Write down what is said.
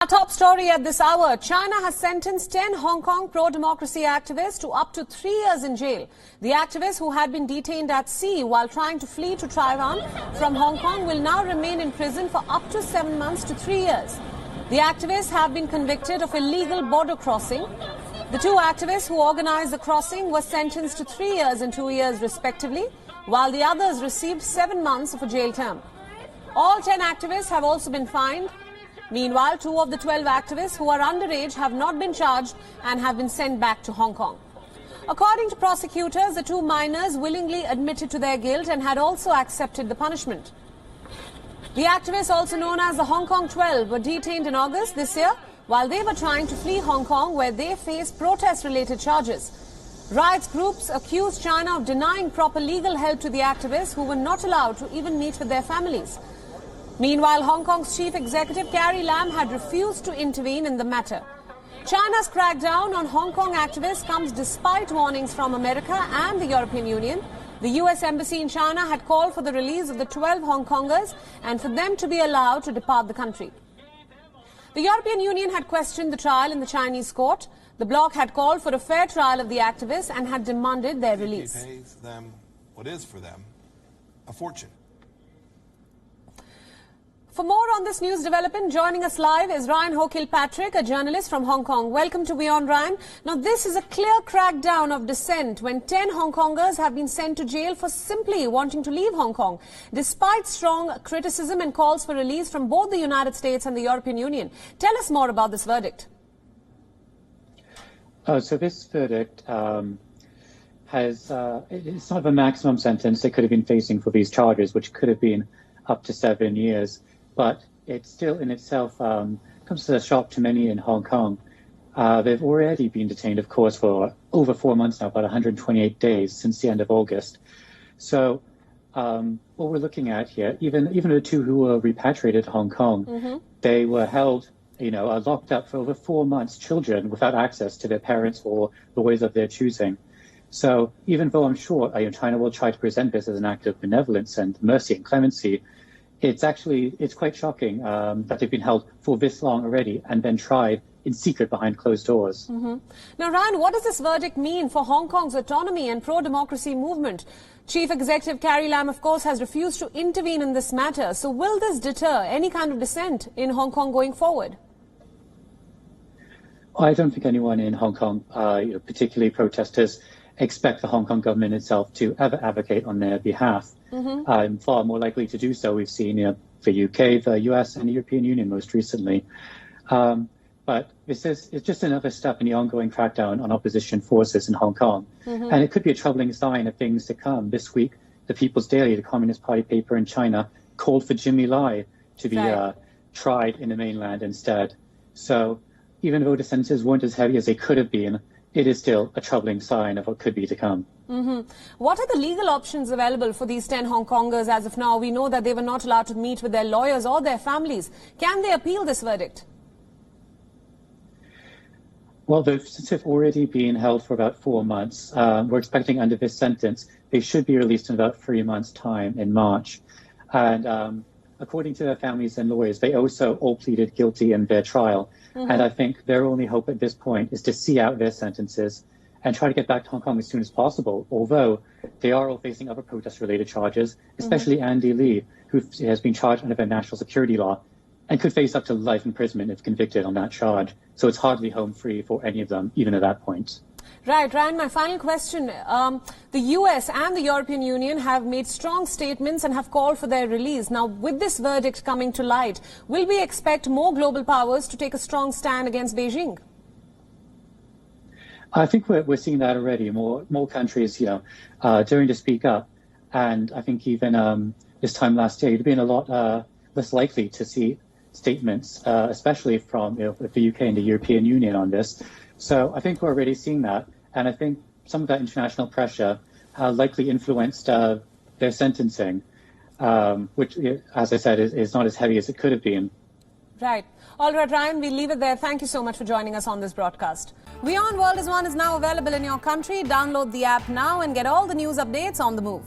Our top story at this hour, China has sentenced 10 Hong Kong pro-democracy activists to up to 3 years in jail. The activists who had been detained at sea while trying to flee to Taiwan from Hong Kong will now remain in prison for up to 7 months to 3 years. The activists have been convicted of illegal border crossing. The two activists who organized the crossing were sentenced to 3 years and 2 years respectively, while the others received 7 months of a jail term. All 10 activists have also been fined. Meanwhile, 2 of the 12 activists who are underage have not been charged and have been sent back to Hong Kong. According to prosecutors, the 2 minors willingly admitted to their guilt and had also accepted the punishment. The activists, also known as the Hong Kong 12, were detained in August this year while they were trying to flee Hong Kong, where they faced protest-related charges. Rights groups accused China of denying proper legal help to the activists, who were not allowed to even meet with their families. Meanwhile, Hong Kong's chief executive Carrie Lam had refused to intervene in the matter. China's crackdown on Hong Kong activists comes despite warnings from America and the European Union. The US Embassy in China had called for the release of the 12 Hong Kongers and for them to be allowed to depart the country. The European Union had questioned the trial in the Chinese court. The bloc had called for a fair trial of the activists and had demanded their release. It pays them what is for them a fortune. For more on this news development, joining us live is Ryan Ho-Kilpatrick, a journalist from Hong Kong. Welcome to WION, Ryan. Now, this is a clear crackdown of dissent when 10 Hong Kongers have been sent to jail for simply wanting to leave Hong Kong, despite strong criticism and calls for release from both the United States and the European Union. Tell us more about this verdict. So this verdict it's sort of a maximum sentence they could have been facing for these charges, which could have been up to 7 years. But it still in itself comes as a shock to many in Hong Kong. They've already been detained, of course, for over 4 months now, about 128 days since the end of August. So what we're looking at here, even the 2 who were repatriated to Hong Kong, they were held, locked up for over 4 months, children without access to their parents or lawyers of their choosing. So even though I'm sure China will try to present this as an act of benevolence and mercy and clemency, it's quite shocking that they've been held for this long already and then tried in secret behind closed doors. Now, Ryan, what does this verdict mean for Hong Kong's autonomy and pro-democracy movement? Chief Executive Carrie Lam, of course, has refused to intervene in this matter. So will this deter any kind of dissent in Hong Kong going forward? I don't think anyone in Hong Kong, particularly protesters, expect the Hong Kong government itself to ever advocate on their behalf. I'm far more likely to do so. We've seen the UK, the US, and the European Union most recently. But it's just another step in the ongoing crackdown on opposition forces in Hong Kong. And it could be a troubling sign of things to come. This week, the People's Daily, the Communist Party paper in China, called for Jimmy Lai to be tried in the mainland instead. So even though the sentences weren't as heavy as they could have been, it is still a troubling sign of what could be to come. What are the legal options available for these 10 Hong Kongers as of now? We know that they were not allowed to meet with their lawyers or their families. Can they appeal this verdict? Well, since they've already been held for about 4 months, we're expecting under this sentence, they should be released in about 3 months' time in March. And according to their families and lawyers, they also all pleaded guilty in their trial. And I think their only hope at this point is to see out their sentences and try to get back to Hong Kong as soon as possible, although they are all facing other protest-related charges, especially Andy Lee, who has been charged under the national security law and could face up to life imprisonment if convicted on that charge. So it's hardly home free for any of them, even at that point. Right, Ryan, my final question. The US and the European Union have made strong statements and have called for their release. Now, with this verdict coming to light, will we expect more global powers to take a strong stand against Beijing? I think we're seeing that already. More countries, daring to speak up. And I think even this time last year, you'd been a lot less likely to see statements, especially from the UK and the European Union on this. So I think we're already seeing that. And I think some of that international pressure likely influenced their sentencing, which, as I said, is not as heavy as it could have been. Right. All right, Ryan, we'll leave it there. Thank you so much for joining us on this broadcast. WION World is now available in your country. Download the app now and get all the news updates on the move.